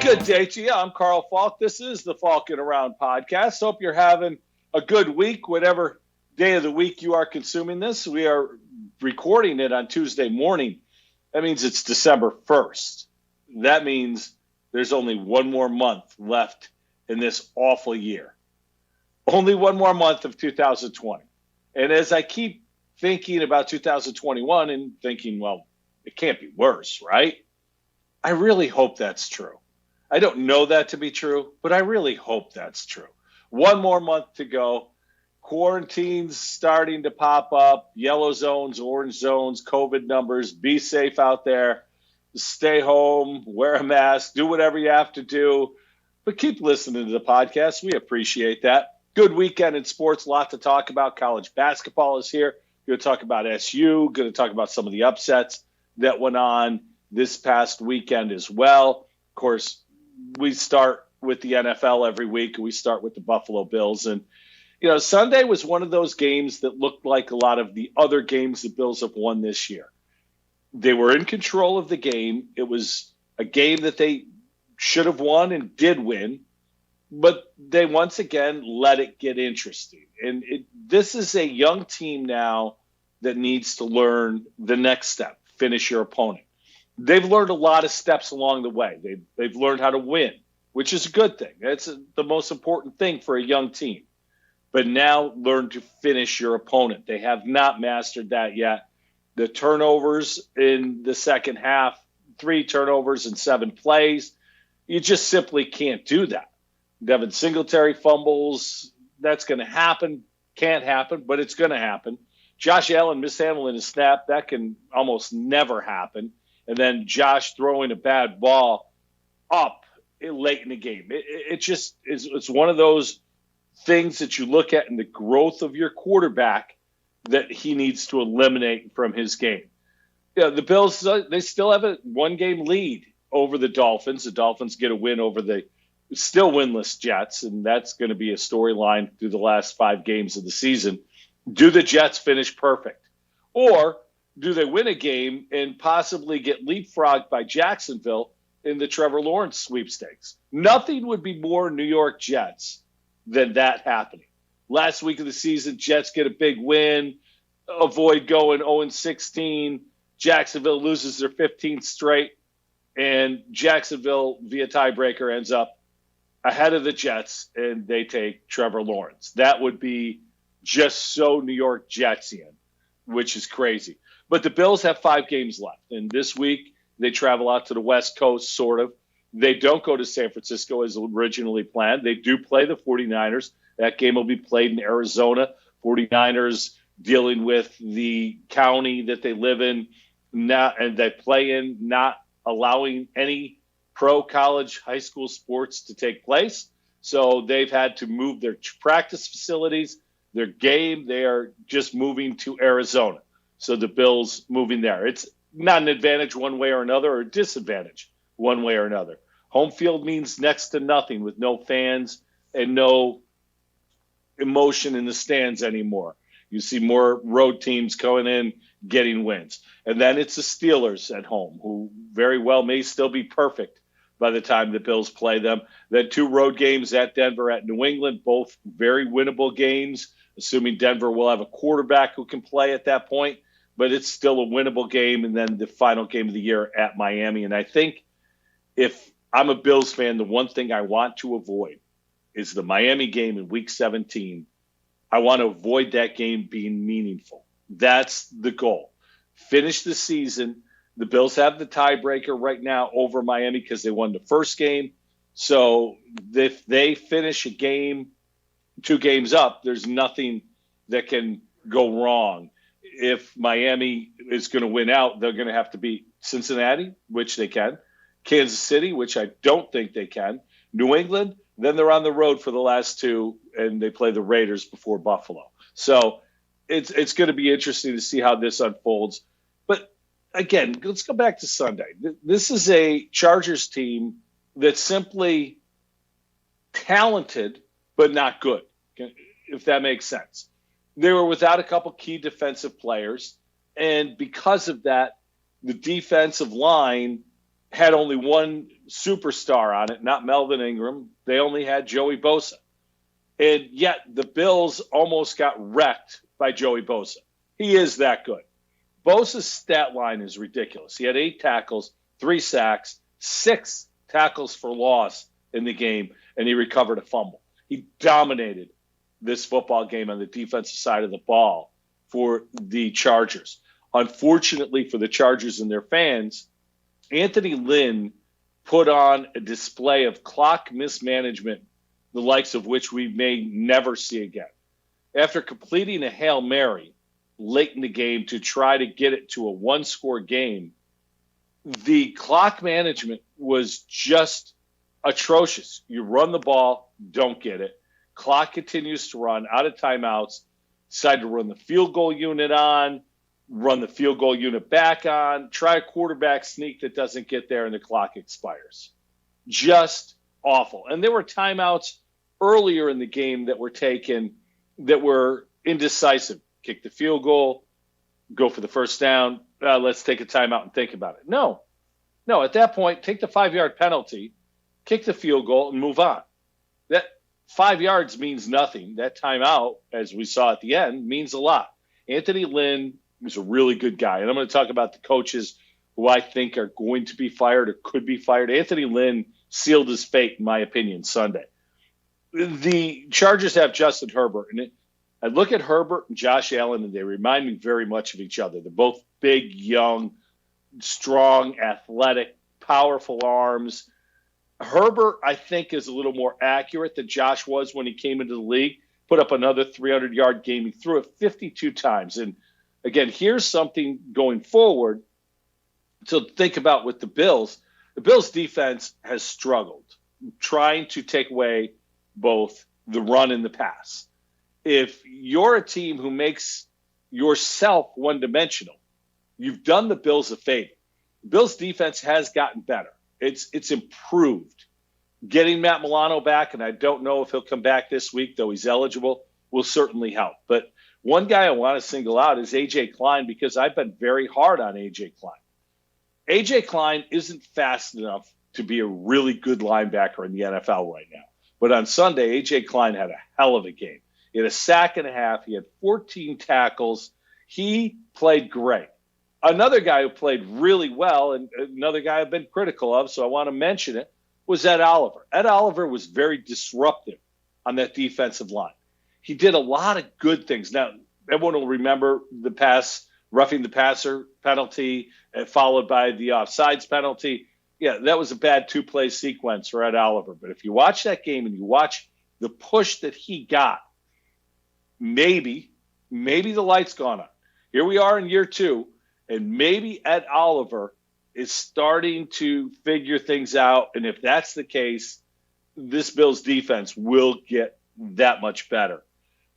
Good day to you. I'm Carl Falk. This is the Falkin Around podcast. Hope you're having a good week, whatever day of the week you are consuming this. We are recording it on Tuesday morning. That means it's December 1st. That means there's only one more month left in this awful year. Only one more month of 2020. And as I keep thinking about 2021 and thinking, well, it can't be worse, right? I really hope that's true. I don't know that to be true, but I really hope that's true. One more month to go. Quarantines starting to pop up. Yellow zones, orange zones, COVID numbers. Be safe out there. Stay home, wear a mask, do whatever you have to do. But keep listening to the podcast. We appreciate that. Good weekend in sports. A lot to talk about. College basketball is here. Going to talk about SU. Going to talk about some of the upsets that went on this past weekend as well. Of course, we start with the NFL every week. We start with the Buffalo Bills. And, you know, Sunday was one of those games that looked like a lot of the other games the Bills have won this year. They were in control of the game. It was a game that they should have won and did win. But they once again let it get interesting. And this is a young team now that needs to learn the next step, finish your opponent. They've learned a lot of steps along the way. They've learned how to win, which is a good thing. That's the most important thing for a young team. But now learn to finish your opponent. They have not mastered that yet. The turnovers in the second half, 3 turnovers in 7 plays, you just simply can't do that. Devin Singletary fumbles, that's going to happen. Can't happen, but it's going to happen. Josh Allen mishandling a snap, that can almost never happen. And then Josh throwing a bad ball up late in the game. It just is. It's one of those things that you look at in the growth of your quarterback that he needs to eliminate from his game. Yeah, the Bills, they still have a 1-game lead over the Dolphins. The Dolphins get a win over the still winless Jets, and that's going to be a storyline through the last 5 games of the season. Do the Jets finish perfect? Or do they win a game and possibly get leapfrogged by Jacksonville in the Trevor Lawrence sweepstakes? Nothing would be more New York Jets than that happening. Last week of the season, Jets get a big win, avoid going 0-16. Jacksonville loses their 15th straight, and Jacksonville, via tiebreaker, ends up ahead of the Jets, and they take Trevor Lawrence. That would be just so New York Jetsian, which is crazy. But the Bills have 5 games left, and this week they travel out to the West Coast, sort of. They don't go to San Francisco as originally planned. They do play the 49ers. That game will be played in Arizona. 49ers dealing with the county that they live in and they play in, not allowing any pro college high school sports to take place. So they've had to move their practice facilities, their game. They are just moving to Arizona. So the Bills moving there. It's not an advantage one way or another, or a disadvantage one way or another. Home field means next to nothing with no fans and no emotion in the stands anymore. You see more road teams going in, getting wins. And then it's the Steelers at home, who very well may still be perfect by the time the Bills play them. Then 2 road games at Denver, at New England, both very winnable games, assuming Denver will have a quarterback who can play at that point. But it's still a winnable game, and then the final game of the year at Miami. And I think if I'm a Bills fan, the one thing I want to avoid is the Miami game in Week 17. I want to avoid that game being meaningful. That's the goal. Finish the season. The Bills have the tiebreaker right now over Miami because they won the first game. So if they finish a game 2 games up, there's nothing that can go wrong. If Miami is going to win out, they're going to have to beat Cincinnati, which they can, Kansas City, which I don't think they can, New England, then they're on the road for the last 2, and they play the Raiders before Buffalo. So it's going to be interesting to see how this unfolds. But, again, let's go back to Sunday. This is a Chargers team that's simply talented but not good, if that makes sense. They were without a couple key defensive players, and because of that, the defensive line had only one superstar on it, not Melvin Ingram. They only had Joey Bosa. And yet the Bills almost got wrecked by Joey Bosa. He is that good. Bosa's stat line is ridiculous. He had 8 tackles, 3 sacks, 6 tackles for loss in the game, and he recovered a fumble. He dominated this football game on the defensive side of the ball for the Chargers. Unfortunately for the Chargers and their fans, Anthony Lynn put on a display of clock mismanagement, the likes of which we may never see again. After completing a Hail Mary late in the game to try to get it to a one-score game, the clock management was just atrocious. You run the ball, don't get it. Clock continues to run, out of timeouts, decide to run the field goal unit on, run the field goal unit back on, try a quarterback sneak that doesn't get there, and the clock expires. Just awful. And there were timeouts earlier in the game that were taken that were indecisive. Kick the field goal, go for the first down, let's take a timeout and think about it. No, at that point, take the 5-yard penalty, kick the field goal, and move on. That 5 yards means nothing. That timeout, as we saw at the end, means a lot. Anthony Lynn is a really good guy. And I'm going to talk about the coaches who I think are going to be fired or could be fired. Anthony Lynn sealed his fate, in my opinion, Sunday. The Chargers have Justin Herbert. And I look at Herbert and Josh Allen, and they remind me very much of each other. They're both big, young, strong, athletic, powerful arms. Herbert, I think, is a little more accurate than Josh was when he came into the league. Put up another 300-yard game. He threw it 52 times. And, again, here's something going forward to think about with the Bills. The Bills' defense has struggled trying to take away both the run and the pass. If you're a team who makes yourself one-dimensional, you've done the Bills a favor. The Bills' defense has gotten better. It's improved. Getting Matt Milano back, and I don't know if he'll come back this week, though he's eligible, will certainly help. But one guy I want to single out is A.J. Klein, because I've been very hard on A.J. Klein. A.J. Klein isn't fast enough to be a really good linebacker in the NFL right now. But on Sunday, A.J. Klein had a hell of a game. He had a sack and a half. He had 14 tackles. He played great. Another guy who played really well, and another guy I've been critical of, so I want to mention it, was Ed Oliver. Ed Oliver was very disruptive on that defensive line. He did a lot of good things. Now, everyone will remember the roughing the passer penalty, followed by the offsides penalty. Yeah, that was a bad 2-play sequence for Ed Oliver. But if you watch that game and you watch the push that he got, maybe the light's gone on. Here we are in year 2, and maybe Ed Oliver is starting to figure things out. And if that's the case, this Bills defense will get that much better.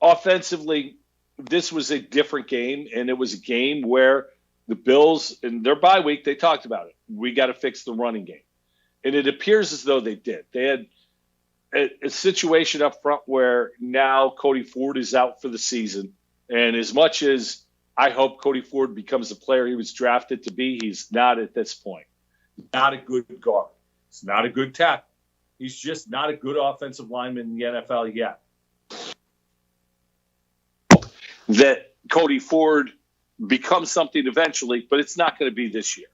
Offensively, this was a different game, and it was a game where the Bills, in their bye week, they talked about it. We got to fix the running game. And it appears as though they did. They had a situation up front where now Cody Ford is out for the season. And as much as I hope Cody Ford becomes the player he was drafted to be, he's not at this point. Not a good guard. He's not a good tackle. He's just not a good offensive lineman in the NFL yet. That Cody Ford becomes something eventually, but it's not going to be this year.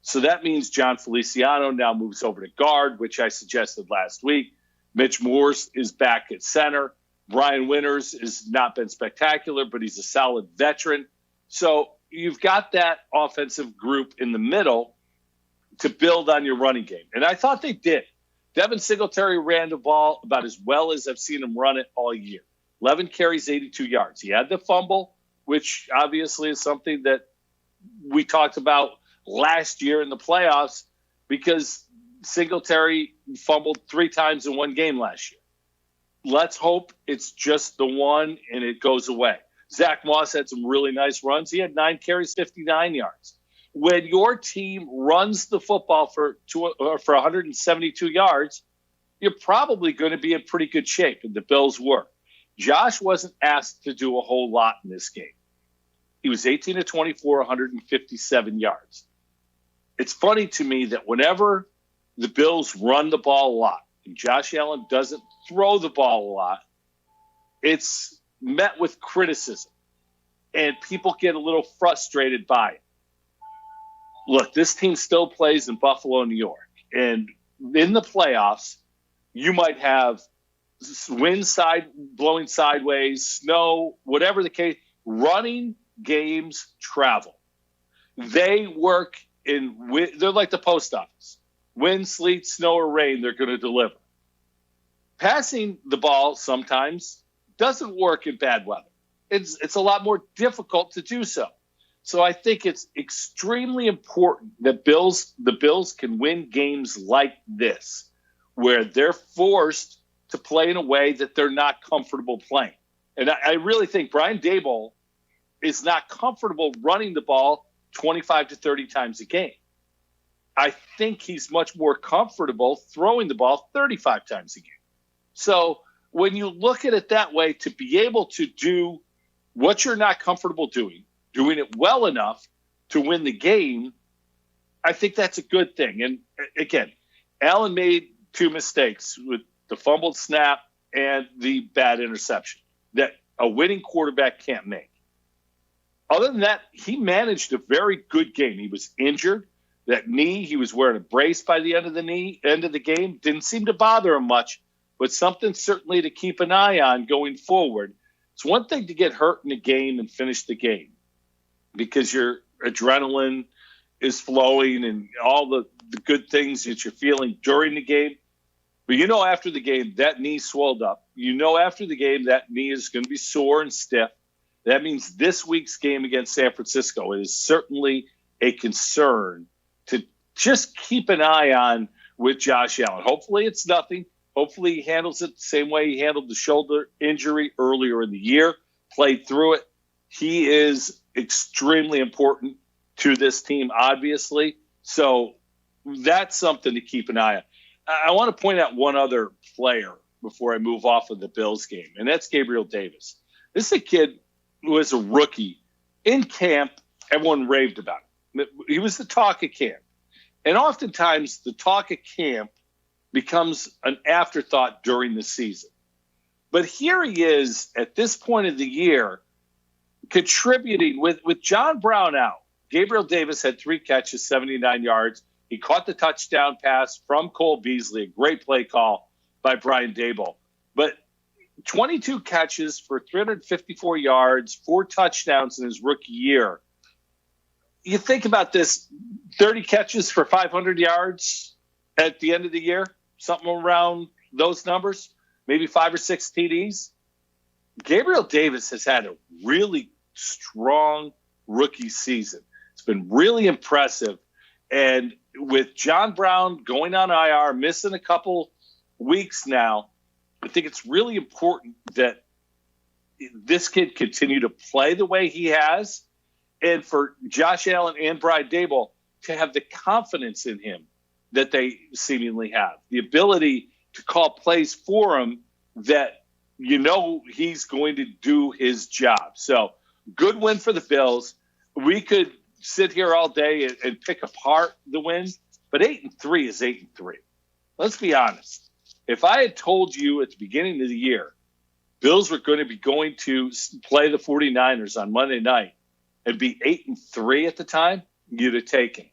So that means John Feliciano now moves over to guard, which I suggested last week. Mitch Morse is back at center. Brian Winters has not been spectacular, but he's a solid veteran. So you've got that offensive group in the middle to build on your running game. And I thought they did. Devin Singletary ran the ball about as well as I've seen him run it all year. 11 carries, 82 yards. He had the fumble, which obviously is something that we talked about last year in the playoffs because Singletary fumbled 3 times in one game last year. Let's hope it's just the one and it goes away. Zach Moss had some really nice runs. He had 9 carries, 59 yards. When your team runs the football for 172 yards, you're probably going to be in pretty good shape, and the Bills were. Josh wasn't asked to do a whole lot in this game. He was 18 of 24, 157 yards. it's funny to me that whenever the Bills run the ball a lot and Josh Allen doesn't throw the ball a lot, it's met with criticism, and people get a little frustrated by it. Look, this team still plays in Buffalo, New York, and in the playoffs, you might have wind blowing sideways, snow, whatever the case. Running games travel. They work they're like the post office. Wind, sleet, snow, or rain, they're going to deliver. Passing the ball sometimes doesn't work in bad weather. It's a lot more difficult to do so. So I think it's extremely important that the Bills can win games like this, where they're forced to play in a way that they're not comfortable playing. And I really think Brian Daboll is not comfortable running the ball 25 to 30 times a game. I think he's much more comfortable throwing the ball 35 times a game. So when you look at it that way, to be able to do what you're not comfortable doing it well enough to win the game, I think that's a good thing. And again, Allen made two mistakes with the fumbled snap and the bad interception that a winning quarterback can't make. Other than that, he managed a very good game. He was injured. That knee, he was wearing a brace by the end of the game. Didn't seem to bother him much, but something certainly to keep an eye on going forward. It's one thing to get hurt in a game and finish the game because your adrenaline is flowing and all the good things that you're feeling during the game. But after the game, that knee swelled up. After the game, that knee is going to be sore and stiff. That means this week's game against San Francisco is certainly a concern to just keep an eye on with Josh Allen. Hopefully it's nothing. Hopefully he handles it the same way he handled the shoulder injury earlier in the year, played through it. He is extremely important to this team, obviously. So that's something to keep an eye on. I want to point out one other player before I move off of the Bills game, and that's Gabriel Davis. This is a kid who was a rookie in camp. Everyone raved about him. He was the talk of camp. And oftentimes the talk of camp becomes an afterthought during the season. But here he is at this point of the year contributing with John Brown out. Gabriel Davis had 3 catches, 79 yards. He caught the touchdown pass from Cole Beasley, a great play call by Brian Daboll. But 22 catches for 354 yards, 4 touchdowns in his rookie year. You think about this, 30 catches for 500 yards at the end of the year, something around those numbers, maybe 5 or 6 TDs. Gabriel Davis has had a really strong rookie season. It's been really impressive. And with John Brown going on IR, missing a couple weeks now, I think it's really important that this kid continue to play the way he has, and for Josh Allen and Brian Daboll to have the confidence in him that they seemingly have, the ability to call plays for him that he's going to do his job. So good win for the Bills. We could sit here all day and pick apart the win, but 8-3 is 8-3. Let's be honest. If I had told you at the beginning of the year, Bills were going to play the 49ers on Monday night and be 8-3 at the time, you'd have taken it.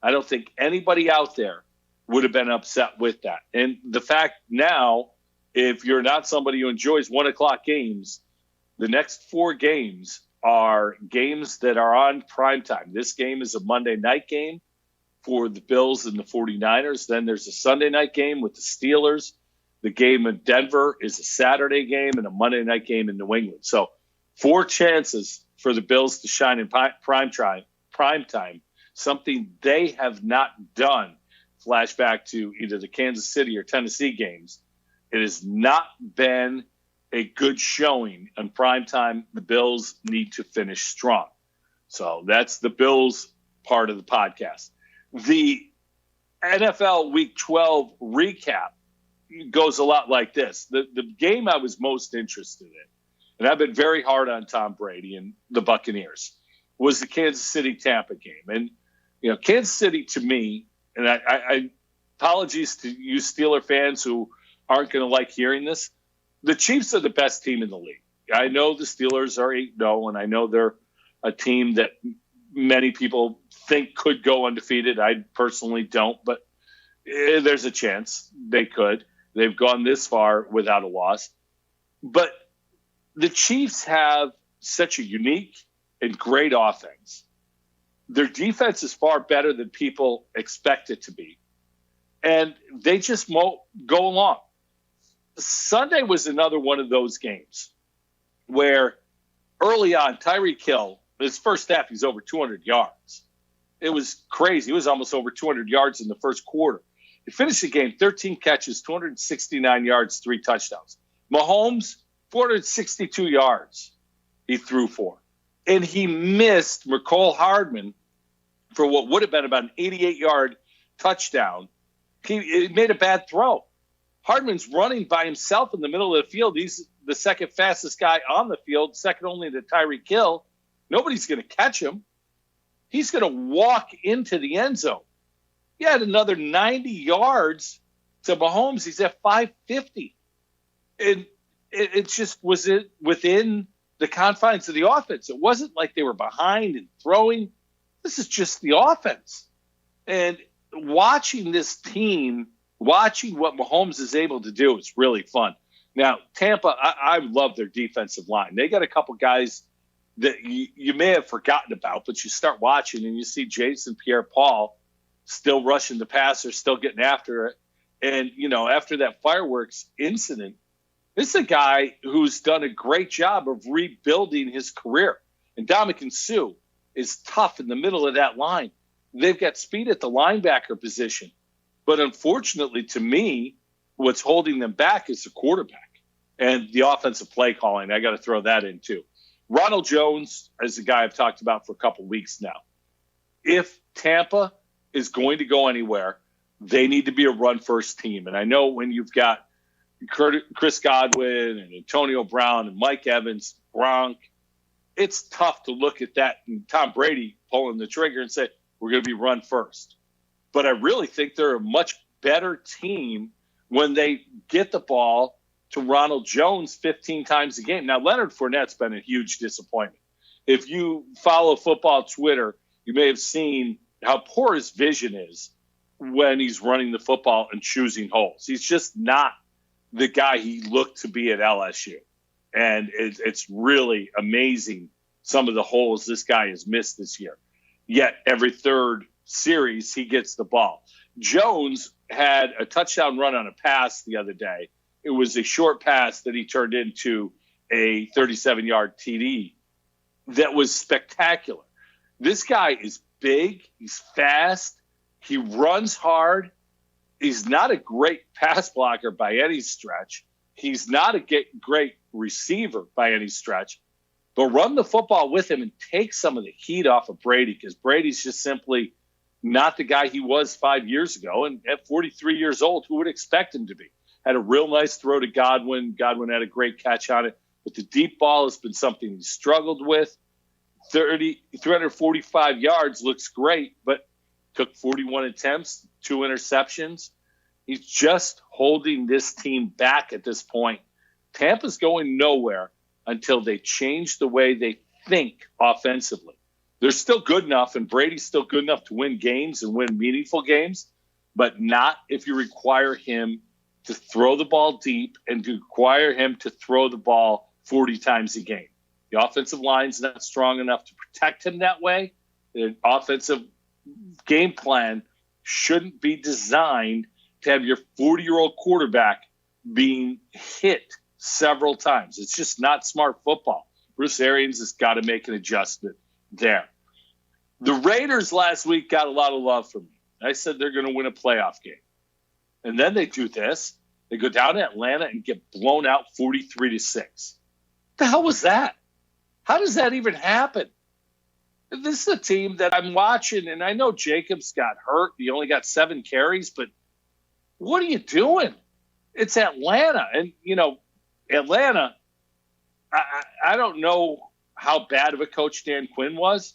I don't think anybody out there would have been upset with that. And the fact now, if you're not somebody who enjoys 1:00 games, the next 4 games are games that are on primetime. This game is a Monday night game for the Bills and the 49ers. Then there's a Sunday night game with the Steelers. The game in Denver is a Saturday game and a Monday night game in New England. So 4 chances for the Bills to shine in prime time, something they have not done. Flashback to either the Kansas City or Tennessee games. It has not been a good showing on primetime. The Bills need to finish strong. So that's the Bills part of the podcast. The NFL Week 12 recap goes a lot like this. The game I was most interested in, and I've been very hard on Tom Brady and the Buccaneers, was the Kansas City-Tampa game. And Kansas City to me, and I apologies to you Steeler fans who aren't going to like hearing this. The Chiefs are the best team in the league. I know the Steelers are 8-0, and I know they're a team that many people think could go undefeated. I personally don't, but there's a chance they could. They've gone this far without a loss. But the Chiefs have such a unique and great offense. Their defense is far better than people expect it to be. And they just go along. Sunday was another one of those games where early on, Tyreek Hill, his first half, he's over 200 yards. It was crazy. It was almost over 200 yards in the first quarter. He finished the game, 13 catches, 269 yards, 3 touchdowns. Mahomes, 462 yards he threw for. And he missed Mecole Hardman for what would have been about an 88-yard touchdown. He made a bad throw. Hardman's running by himself in the middle of the field. He's the second fastest guy on the field, second only to Tyreek Hill. Nobody's going to catch him. He's going to walk into the end zone. He had another 90 yards to Mahomes. He's at 550. And it just was within the confines of the offense. It wasn't like they were behind and throwing. This is just the offense. And watching this team, watching what Mahomes is able to do, is really fun. Now, Tampa, I love their defensive line. They got a couple guys that you may have forgotten about, but you start watching and you see Jason Pierre-Paul still rushing the passer, still getting after it. And, after that fireworks incident, this is a guy who's done a great job of rebuilding his career. And Ndamukong Suh is tough in the middle of that line. They've got speed at the linebacker position. But unfortunately, to me, what's holding them back is the quarterback and the offensive play calling. I got to throw that in too. Ronald Jones is a guy I've talked about for a couple weeks now. If Tampa is going to go anywhere, they need to be a run-first team. And I know when you've got Chris Godwin and Antonio Brown and Mike Evans, Gronk, it's tough to look at that and Tom Brady pulling the trigger and say, we're going to be run first. But I really think they're a much better team when they get the ball to Ronald Jones 15 times a game. Now, Leonard Fournette's been a huge disappointment. If you follow football Twitter, you may have seen how poor his vision is when he's running the football and choosing holes. He's just not the guy he looked to be at LSU. And it's really amazing some of the holes this guy has missed this year. Yet every third series, he gets the ball. Jones had a touchdown run on a pass the other day. It was a short pass that he turned into a 37-yard TD that was spectacular. This guy is big. He's fast. He runs hard. He's not a great pass blocker by any stretch. He's not a great receiver by any stretch. But run the football with him and take some of the heat off of Brady, because Brady's just simply not the guy he was 5 years ago. And at 43 years old, who would expect him to be? Had a real nice throw to Godwin. Godwin had a great catch on it. But the deep ball has been something he struggled with. 345 yards looks great, but took 41 attempts, 2 interceptions. He's just holding this team back at this point. Tampa's going nowhere until they change the way they think offensively. They're still good enough, and Brady's still good enough to win games and win meaningful games, but not if you require him to throw the ball deep and to require him to throw the ball 40 times a game. The offensive line's not strong enough to protect him that way. The offensive game plan shouldn't be designed to have your 40-year-old quarterback being hit several times. It's just not smart football. Bruce Arians has got to make an adjustment there. The Raiders last week got a lot of love from me. I said they're going to win a playoff game. And then they do this. They go down to Atlanta and get blown out 43-6. What the hell was that? How does that even happen? This is a team that I'm watching, and I know Jacobs got hurt. He only got 7 carries, but what are you doing? It's Atlanta. And, Atlanta, I don't know how bad of a coach Dan Quinn was,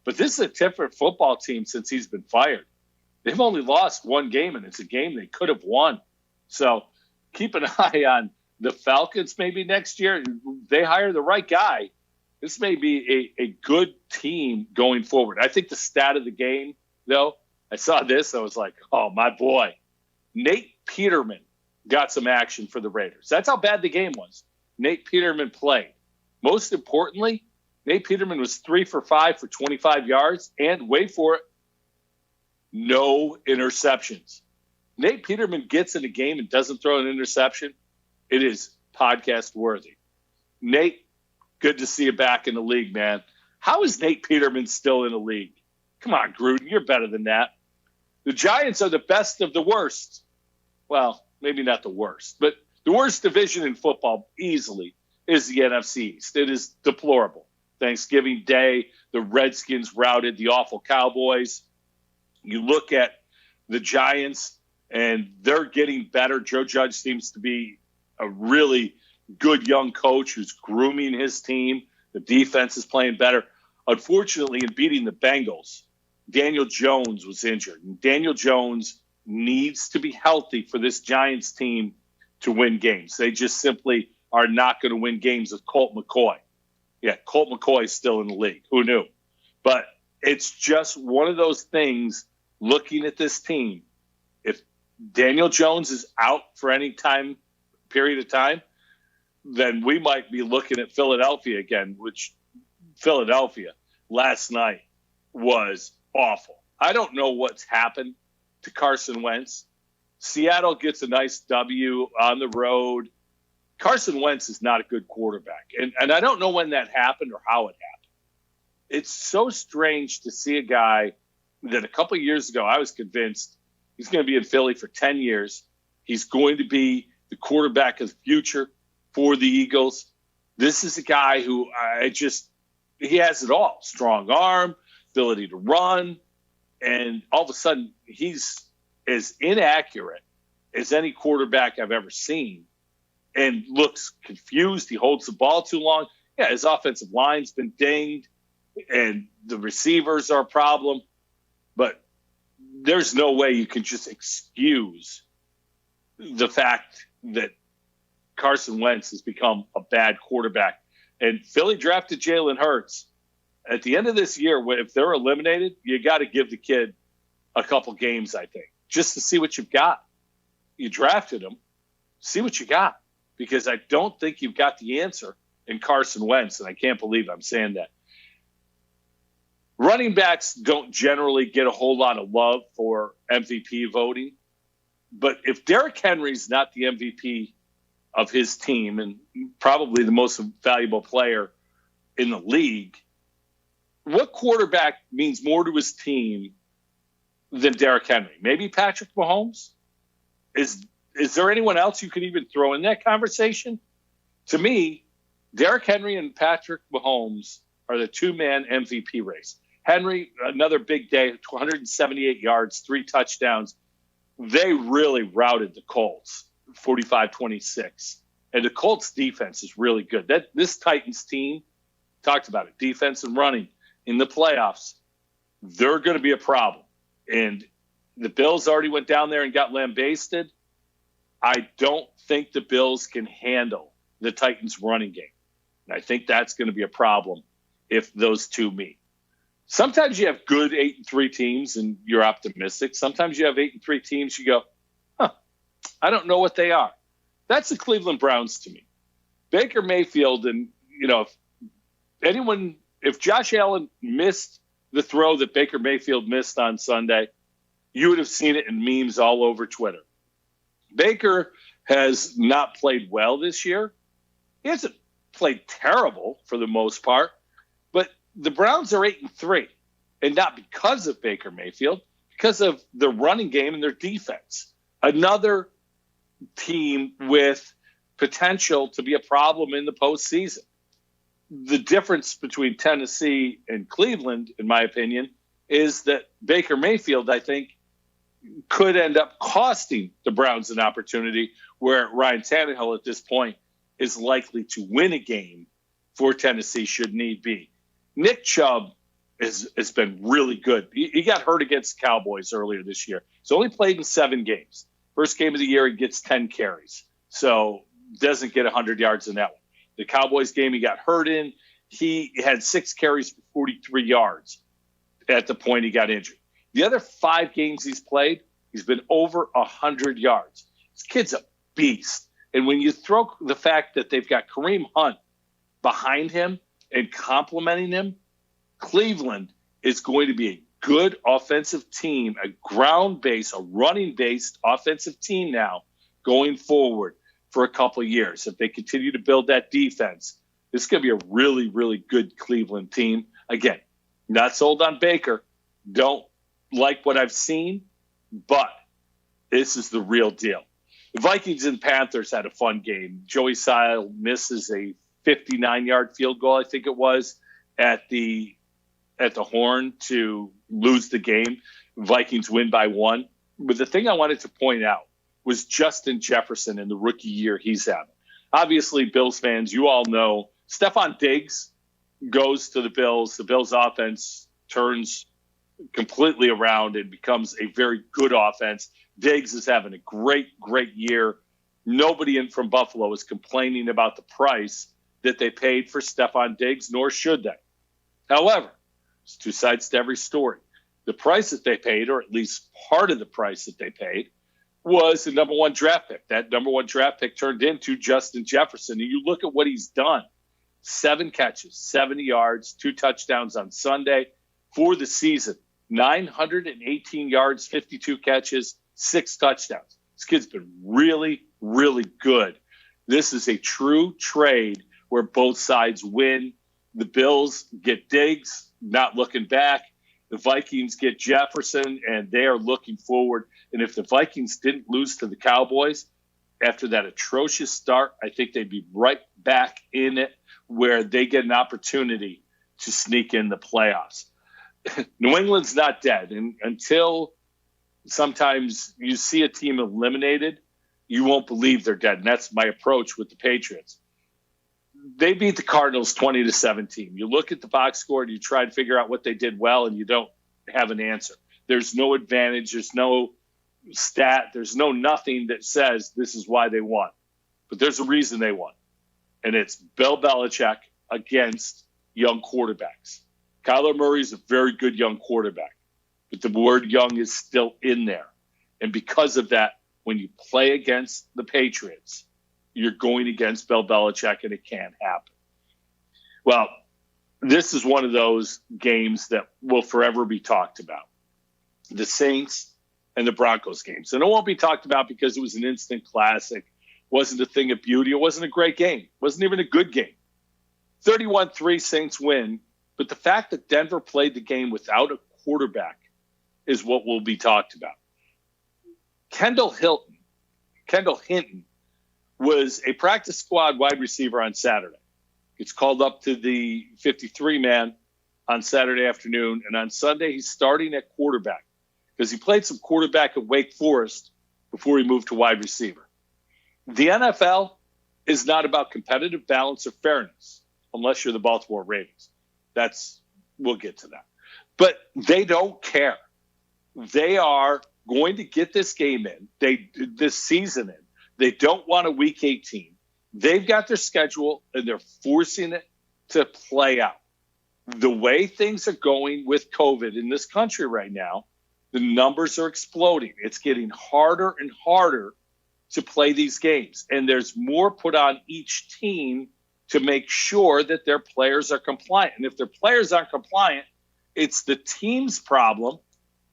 But this is a different football team since he's been fired. They've only lost one game, and it's a game they could have won. So keep an eye on the Falcons maybe next year. They hire the right guy. This may be a good team going forward. I think the stat of the game, though, I saw this. I was like, oh, my boy. Nate Peterman got some action for the Raiders. That's how bad the game was. Nate Peterman played. Most importantly, Nate Peterman was 3 for 5 for 25 yards, and wait for it, no interceptions. Nate Peterman gets in a game and doesn't throw an interception. It is podcast worthy. Nate, good to see you back in the league, man. How is Nate Peterman still in the league? Come on, Gruden, you're better than that. The Giants are the best of the worst. Well, maybe not the worst, but the worst division in football easily is the NFC East. It is deplorable. Thanksgiving Day, the Redskins routed the awful Cowboys. You look at the Giants, and they're getting better. Joe Judge seems to be a really good young coach who's grooming his team. The defense is playing better. Unfortunately, in beating the Bengals, Daniel Jones was injured. And Daniel Jones needs to be healthy for this Giants team to win games. They just simply are not going to win games with Colt McCoy. Yeah, Colt McCoy is still in the league. Who knew? But it's just one of those things looking at this team. If Daniel Jones is out for any period of time, then we might be looking at Philadelphia again, which Philadelphia last night was awful. I don't know what's happened to Carson Wentz. Seattle gets a nice W on the road. Carson Wentz is not a good quarterback. And I don't know when that happened or how it happened. It's so strange to see a guy that a couple of years ago I was convinced he's going to be in Philly for 10 years. He's going to be the quarterback of the future for the Eagles. This is a guy who he has it all. Strong arm, ability to run, and all of a sudden he's as inaccurate as any quarterback I've ever seen and looks confused. He holds the ball too long. Yeah, his offensive line's been dinged, and the receivers are a problem. But there's no way you can just excuse the fact that Carson Wentz has become a bad quarterback. And Philly drafted Jalen Hurts. At the end of this year, if they're eliminated, you got to give the kid a couple games, I think, just to see what you've got. You drafted him. See what you got. Because I don't think you've got the answer in Carson Wentz, and I can't believe I'm saying that. Running backs don't generally get a whole lot of love for MVP voting. But if Derrick Henry's not the MVP of his team and probably the most valuable player in the league, what quarterback means more to his team than Derrick Henry? Maybe Patrick Mahomes? Is there anyone else you could even throw in that conversation? To me, Derrick Henry and Patrick Mahomes are the two-man MVP race. Henry, another big day, 178 yards, 3 touchdowns. They really routed the Colts, 45-26. And the Colts defense is really good. This Titans team, talked about it, defense and running in the playoffs, they're going to be a problem. And the Bills already went down there and got lambasted. I don't think the Bills can handle the Titans running game. And I think that's going to be a problem if those two meet. Sometimes you have good 8-3 teams and you're optimistic. Sometimes you have 8-3 teams, you go, I don't know what they are. That's the Cleveland Browns to me. Baker Mayfield, and if Josh Allen missed the throw that Baker Mayfield missed on Sunday, you would have seen it in memes all over Twitter. Baker has not played well this year. He hasn't played terrible for the most part, but the Browns are 8-3, and not because of Baker Mayfield, because of the running game and their defense. Another team with potential to be a problem in the postseason. The difference between Tennessee and Cleveland, in my opinion, is that Baker Mayfield, I think, could end up costing the Browns an opportunity where Ryan Tannehill at this point is likely to win a game for Tennessee should need be. Nick Chubb has been really good. He got hurt against the Cowboys earlier this year. He's only played in 7 games. First game of the year, he gets 10 carries. So doesn't get 100 yards in that one. The Cowboys game he got hurt in, he had 6 carries for 43 yards at the point he got injured. The other 5 games he's played, he's been over 100 yards. This kid's a beast. And when you throw the fact that they've got Kareem Hunt behind him and complimenting him, Cleveland is going to be a good offensive team, a ground-based, a running-based offensive team now going forward for a couple of years. If they continue to build that defense, this is going to be a really, really good Cleveland team. Again, not sold on Baker. Don't like what I've seen, but this is the real deal. The Vikings and Panthers had a fun game. Joey Sile misses a 59-yard field goal, I think it was, at the horn to lose the game. Vikings win by 1. But the thing I wanted to point out was Justin Jefferson in the rookie year he's having. Obviously, Bills fans, you all know Stephon Diggs goes to the Bills. The Bills offense turns completely around and becomes a very good offense. Diggs is having a great year. Nobody from Buffalo is complaining about the price that they paid for Stephon Diggs, nor should they. However, there's 2 sides to every story. The price that they paid, or at least part of the price that they paid, was the number 1 draft pick. That number 1 draft pick turned into Justin Jefferson. And you look at what he's done. 7 catches, 70 yards, 2 touchdowns on Sunday for the season. 918 yards, 52 catches, 6 touchdowns. This kid's been really, really good. This is a true trade where both sides win. The Bills get Diggs, not looking back. The Vikings get Jefferson, and they are looking forward. And if the Vikings didn't lose to the Cowboys after that atrocious start, I think they'd be right back in it where they get an opportunity to sneak in the playoffs. New England's not dead. And until sometimes you see a team eliminated, you won't believe they're dead. And that's my approach with the Patriots. They beat the Cardinals 20-17. You look at the box score and you try to figure out what they did well, and you don't have an answer. There's no advantage. There's no stat. There's no nothing that says this is why they won. But there's a reason they won. And it's Bill Belichick against young quarterbacks. Kyler Murray is a very good young quarterback, but the word young is still in there. And because of that, when you play against the Patriots, you're going against Bill Belichick, and it can't happen. Well, this is one of those games that will forever be talked about. The Saints and the Broncos games. And it won't be talked about because it was an instant classic. It wasn't a thing of beauty. It wasn't a great game. It wasn't even a good game. 31-3 Saints win. But the fact that Denver played the game without a quarterback is what will be talked about. Kendall Hinton was a practice squad wide receiver on Saturday. Gets called up to the 53-man on Saturday afternoon, and on Sunday he's starting at quarterback because he played some quarterback at Wake Forest before he moved to wide receiver. The NFL is not about competitive balance or fairness unless you're the Baltimore Ravens. We'll get to that. But they don't care. They are going to get this game in, this season in. They don't want a Week 18. They've got their schedule, and they're forcing it to play out. The way things are going with COVID in this country right now, the numbers are exploding. It's getting harder and harder to play these games, and there's more put on each team to make sure that their players are compliant. And if their players aren't compliant, it's the team's problem,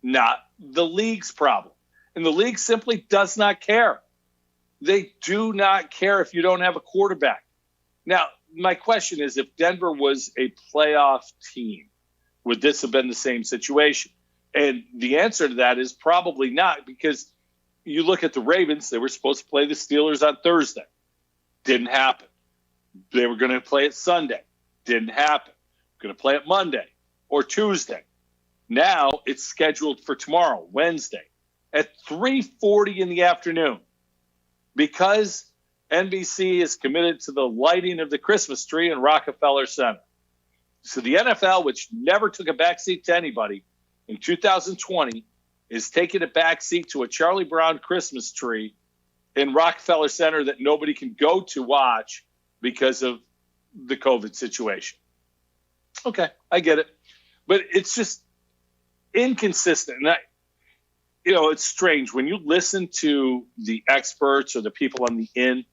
not the league's problem. And the league simply does not care. They do not care if you don't have a quarterback. Now, my question is, if Denver was a playoff team, would this have been the same situation? And the answer to that is probably not, because you look at the Ravens, they were supposed to play the Steelers on Thursday. Didn't happen. They were going to play it Sunday. Didn't happen. Going to play it Monday or Tuesday. Now it's scheduled for tomorrow, Wednesday, at 3:40 in the afternoon. Because NBC is committed to the lighting of the Christmas tree in Rockefeller Center. So the NFL, which never took a backseat to anybody in 2020, is taking a backseat to a Charlie Brown Christmas tree in Rockefeller Center that nobody can go to watch because of the COVID situation. Okay, I get it. But it's just inconsistent. And it's strange. When you listen to the experts or the people on the in,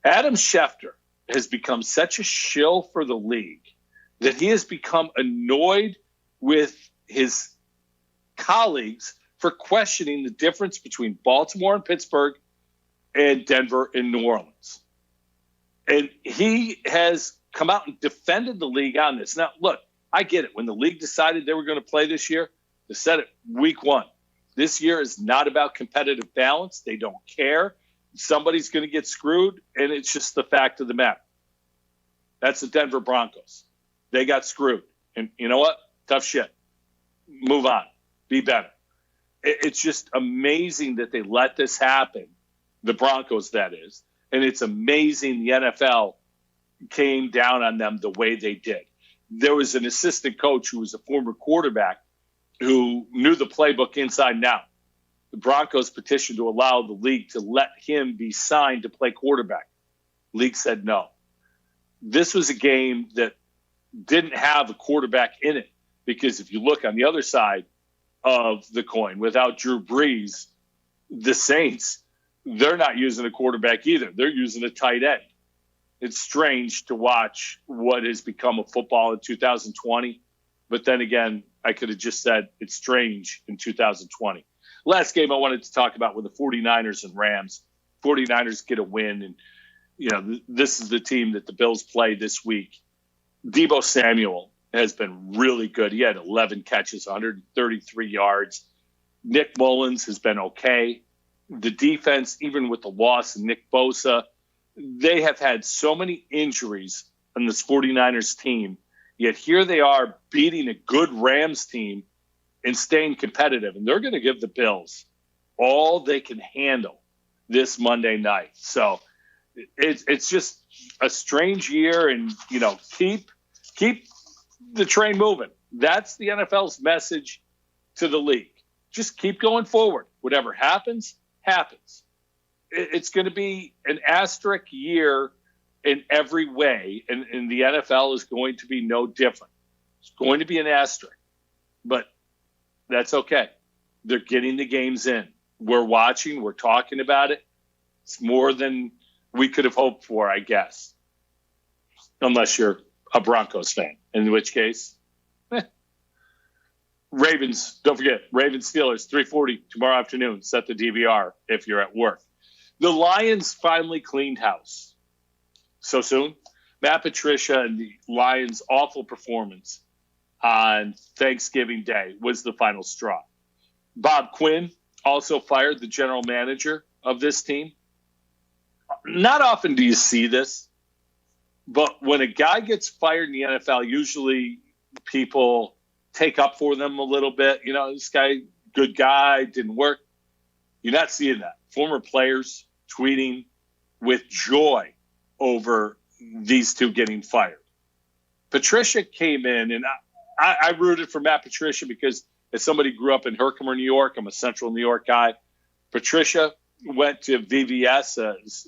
Adam Schefter has become such a shill for the league that he has become annoyed with his colleagues for questioning the difference between Baltimore and Pittsburgh and Denver and New Orleans. And he has come out and defended the league on this. Now, look, I get it. When the league decided they were going to play this year, they said it week one. This year is not about competitive balance. They don't care. Somebody's going to get screwed, and it's just the fact of the matter. That's the Denver Broncos. They got screwed. And you know what? Tough shit. Move on. Be better. It's just amazing that they let this happen, the Broncos, that is. And it's amazing the NFL came down on them the way they did. There was an assistant coach who was a former quarterback who knew the playbook inside and out. The Broncos petitioned to allow the league to let him be signed to play quarterback. League said no. This was a game that didn't have a quarterback in it, because if you look on the other side of the coin, without Drew Brees, the Saints, they're not using a quarterback either. They're using a tight end. It's strange to watch what has become of football in 2020. But then again, I could have just said it's strange in 2020. Last game I wanted to talk about were the 49ers and Rams. 49ers get a win. And, this is the team that the Bills play this week. Deebo Samuel has been really good. He had 11 catches, 133 yards. Nick Mullins has been okay. The defense, even with the loss of Nick Bosa, they have had so many injuries on this 49ers team, yet here they are beating a good Rams team and staying competitive. And they're going to give the Bills all they can handle this Monday night. So it's just a strange year, and, keep the train moving. That's the NFL's message to the league. Just keep going forward. Whatever happens, happens. It's going to be an asterisk year in every way, and the NFL is going to be no different. It's going to be an asterisk, but that's okay. They're getting the games in. We're watching. We're talking about it. It's more than we could have hoped for, I guess, unless you're a Broncos fan, in which case, Ravens, don't forget, Ravens Steelers, 3:40 tomorrow afternoon. Set the DVR if you're at work. The Lions finally cleaned house. So soon? Matt Patricia and the Lions' awful performance on Thanksgiving Day was the final straw. Bob Quinn also fired the general manager of this team. Not often do you see this, but when a guy gets fired in the NFL, usually people take up for them a little bit. This guy, good guy, didn't work. You're not seeing that. Former players tweeting with joy over these two getting fired. Patricia came in, and I rooted for Matt Patricia because as somebody who grew up in Herkimer, New York, I'm a Central New York guy. Patricia went to VVS,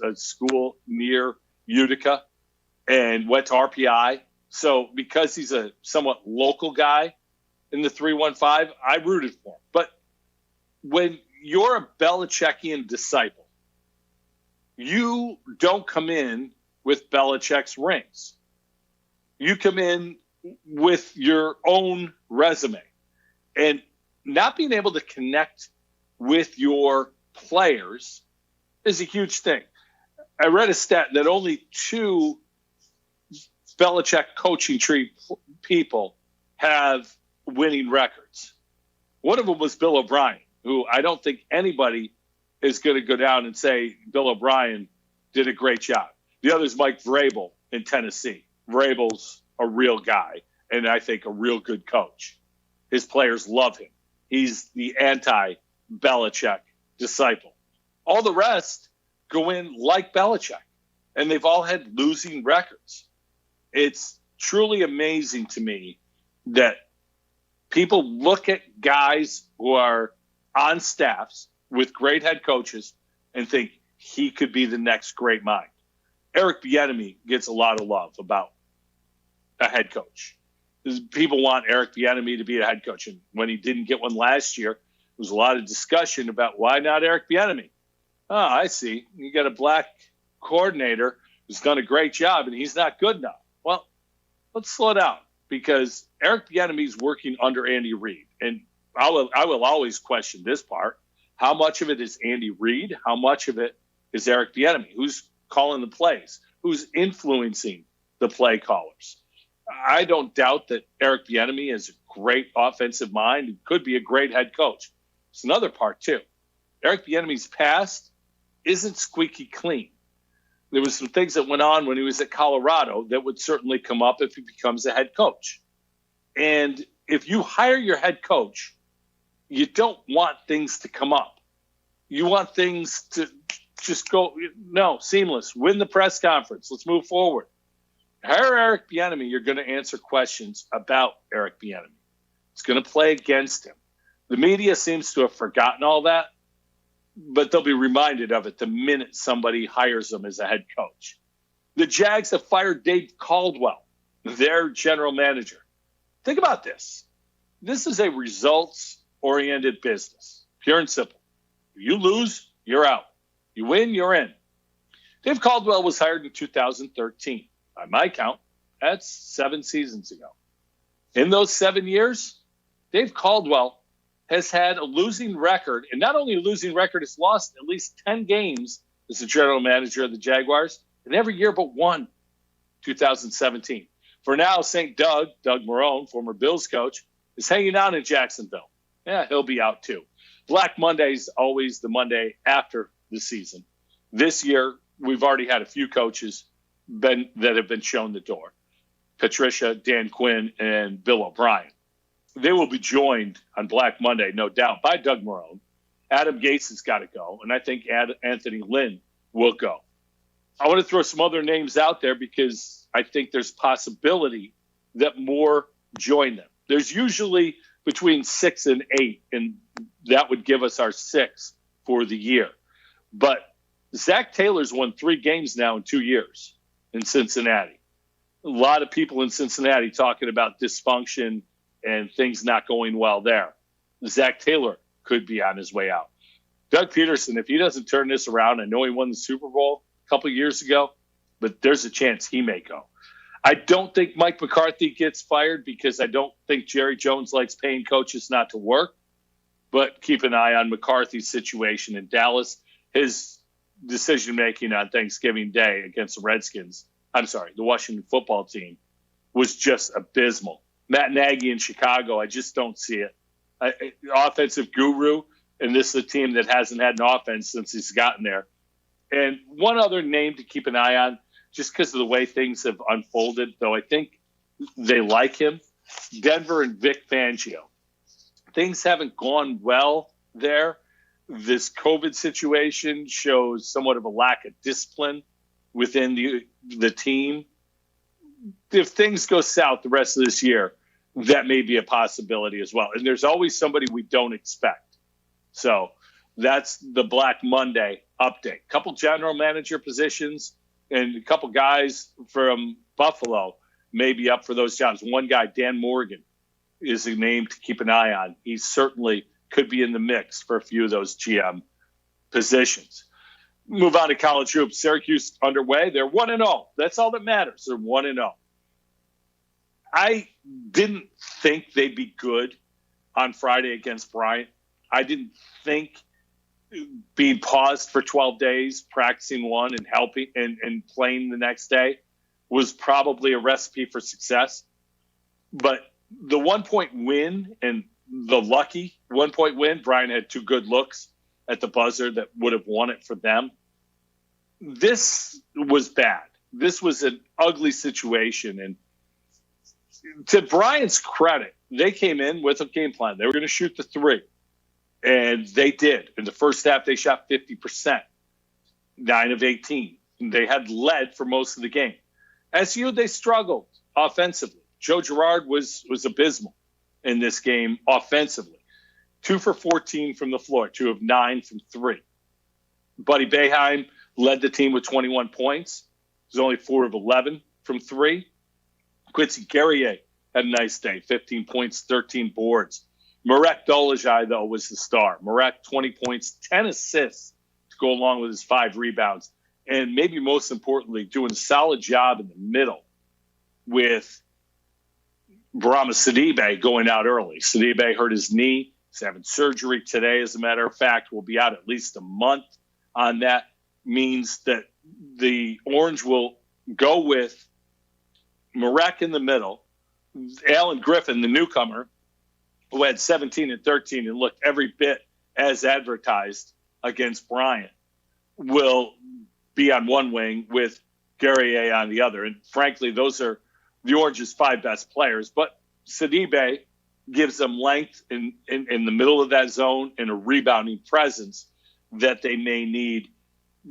a school near Utica, and went to RPI. So because he's a somewhat local guy in the 315, I rooted for him. But when you're a Belichickian disciple, you don't come in with Belichick's rings. You come in with your own resume. And not being able to connect with your players is a huge thing. I read a stat that only 2 Belichick coaching tree people have winning records. One of them was Bill O'Brien, who I don't think anybody is going to go down and say Bill O'Brien did a great job. The other is Mike Vrabel in Tennessee. Vrabel's a real guy, and I think a real good coach. His players love him. He's the anti-Belichick disciple. All the rest go in like Belichick, and they've all had losing records. It's truly amazing to me that people look at guys who are on staffs with great head coaches and think he could be the next great mind. Eric Bieniemy gets a lot of love about a head coach. People want Eric Bieniemy to be a head coach. And when he didn't get one last year, there was a lot of discussion about why not Eric Bieniemy. Oh, I see. You got a black coordinator who's done a great job, and he's not good enough. Well, let's slow down, because Eric Bieniemy is working under Andy Reid. And I will always question this part. How much of it is Andy Reid? How much of it is Eric Bieniemy? Who's calling the plays? Who's influencing the play callers? I don't doubt that Eric Bieniemy is a great offensive mind and could be a great head coach. It's another part, too. Eric Bieniemy's past isn't squeaky clean. There was some things that went on when he was at Colorado that would certainly come up if he becomes a head coach. And if you hire your head coach, you don't want things to come up. You want things to just go, no, seamless. Win the press conference. Let's move forward. Hire Eric Bieniemy, you're going to answer questions about Eric Bieniemy. It's going to play against him. The media seems to have forgotten all that, but they'll be reminded of it the minute somebody hires them as a head coach. The Jags have fired Dave Caldwell, their general manager. Think about this. This is a results-oriented business, pure and simple. If you lose, you're out. You win, you're in. Dave Caldwell was hired in 2013. By my count, that's 7 seasons ago. In those 7 years, Dave Caldwell has had a losing record, and not only a losing record, has lost at least 10 games as the general manager of the Jaguars, and every year but one, 2017. For now, St. Doug Marrone, former Bills coach, is hanging out in Jacksonville. Yeah, he'll be out too. Black Monday is always the Monday after the season. This year, we've already had a few coaches that have been shown the door. Patricia, Dan Quinn, and Bill O'Brien. They will be joined on Black Monday, no doubt, by Doug Marrone. Adam Gase has got to go, and I think Anthony Lynn will go. I want to throw some other names out there because I think there's possibility that more join them. There's usually between 6 and 8, and that would give us our 6 for the year. But Zach Taylor's won 3 games now in 2 years in Cincinnati. A lot of people in Cincinnati talking about dysfunction and things not going well there. Zach Taylor could be on his way out. Doug Peterson, if he doesn't turn this around, I know he won the Super Bowl a couple years ago, but there's a chance he may go. I don't think Mike McCarthy gets fired because I don't think Jerry Jones likes paying coaches not to work. But keep an eye on McCarthy's situation in Dallas. His decision-making on Thanksgiving Day against the Washington football team, was just abysmal. Matt Nagy in Chicago, I just don't see it. Offensive guru, and this is a team that hasn't had an offense since he's gotten there. And one other name to keep an eye on, just because of the way things have unfolded, though I think they like him, Denver and Vic Fangio. Things haven't gone well there. This COVID situation shows somewhat of a lack of discipline within the team. If things go south the rest of this year, that may be a possibility as well. And there's always somebody we don't expect. So that's the Black Monday update. Couple general manager positions and a couple guys from Buffalo may be up for those jobs. One guy, Dan Morgan, is a name to keep an eye on. He certainly could be in the mix for a few of those GM positions. Move on to college hoops. Syracuse underway. They're 1-0. That's all that matters. They're 1-0. I didn't think they'd be good on Friday against Bryant. I didn't think being paused for 12 days, practicing one and helping and playing the next day was probably a recipe for success. But the 1-point win and the lucky 1-point win, Bryant had 2 good looks at the buzzer that would have won it for them. This was bad. This was an ugly situation. And to Bryant's credit, they came in with a game plan. They were going to shoot the 3. And they did. In the first half, they shot 50%, 9 of 18. They had led for most of the game. SU, they struggled offensively. Joe Girard was abysmal in this game offensively. 2 for 14 from the floor, 2 of 9 from 3. Buddy Boeheim led the team with 21 points. He was only 4 of 11 from 3. Quincy Guerrier had a nice day, 15 points, 13 boards. Marek Dolezaj, though, was the star. Marek, 20 points, 10 assists to go along with his 5 rebounds. And maybe most importantly, doing a solid job in the middle with Barama Sidibe going out early. Sidibe hurt his knee. He's having surgery today, as a matter of fact. Will be out at least a month on that. Means that the Orange will go with Marek in the middle. Alan Griffin, the newcomer, who had 17 and 13 and looked every bit as advertised against Bryant, will be on one wing with Guerrier on the other. And frankly, those are the Orange's 5 best players. But Sidibe gives them length in the middle of that zone and a rebounding presence that they may need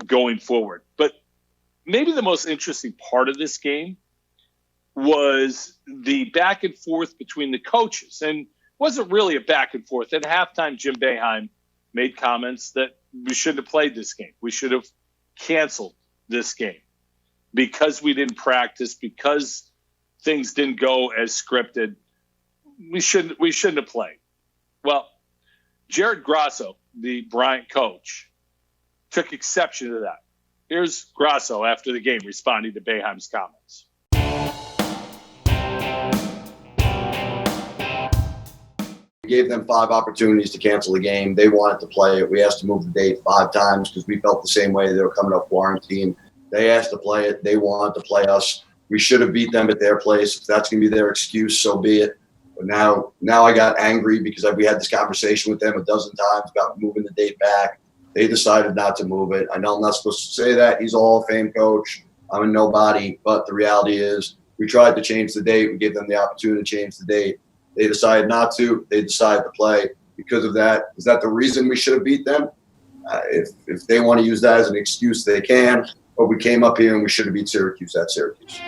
going forward. But maybe the most interesting part of this game was the back and forth between the coaches. And it wasn't really a back and forth. At halftime, Jim Boeheim made comments that we shouldn't have played this game. We should have canceled this game because we didn't practice, because things didn't go as scripted. We shouldn't have played. Well, Jared Grasso, the Bryant coach, took exception to that. Here's Grasso after the game responding to Boeheim's comments. We gave them 5 opportunities to cancel the game. They wanted to play it. We asked to move the date 5 times because we felt the same way. They were coming off quarantine. They asked to play it. They wanted to play us. We should have beat them at their place. If that's going to be their excuse, so be it. But now I got angry because we had this conversation with them a dozen times about moving the date back. They decided not to move it. I know I'm not supposed to say that. He's a Hall of Fame coach. I'm a nobody. But the reality is we tried to change the date. We gave them the opportunity to change the date. They decided not to. They decided to play because of that. Is that the reason we should have beat them? If they want to use that as an excuse, they can. But we came up here and we should have beat Syracuse at Syracuse.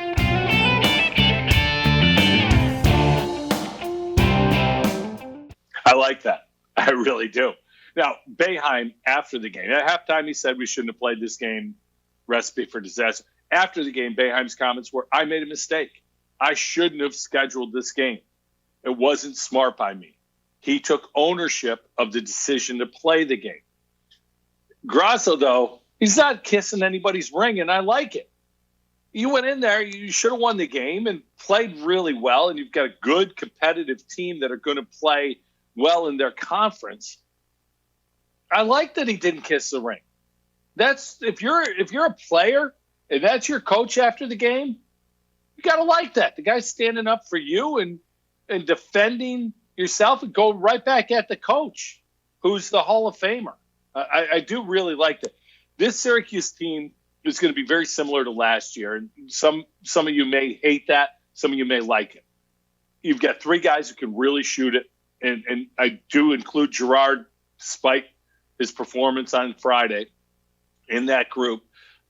I like that. I really do. Now, Boeheim, after the game, at halftime, he said we shouldn't have played this game, recipe for disaster. After the game, Boeheim's comments were, I made a mistake. I shouldn't have scheduled this game. It wasn't smart by me. He took ownership of the decision to play the game. Grasso, though, he's not kissing anybody's ring, and I like it. You went in there, you should have won the game and played really well, and you've got a good competitive team that are going to play well in their conference. I like that he didn't kiss the ring. That's if you're a player and that's your coach after the game, you got to like that. The guy's standing up for you and defending yourself and go right back at the coach, who's the Hall of Famer. I do really like that. This Syracuse team is going to be very similar to last year. And some of you may hate that. Some of you may like it. You've got 3 guys who can really shoot it. And I do include Girard, despite his performance on Friday, in that group.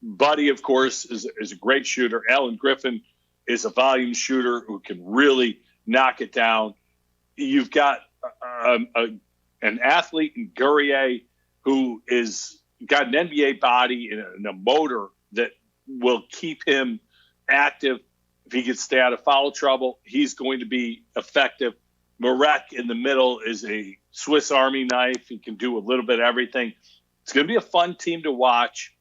Buddy, of course, is a great shooter. Alan Griffin is a volume shooter who can really knock it down. You've got an athlete in Guerrier who is got an NBA body and a motor that will keep him active. If he can stay out of foul trouble, he's going to be effective. Marek in the middle is a Swiss Army knife. He can do a little bit of everything. It's going to be a fun team to watch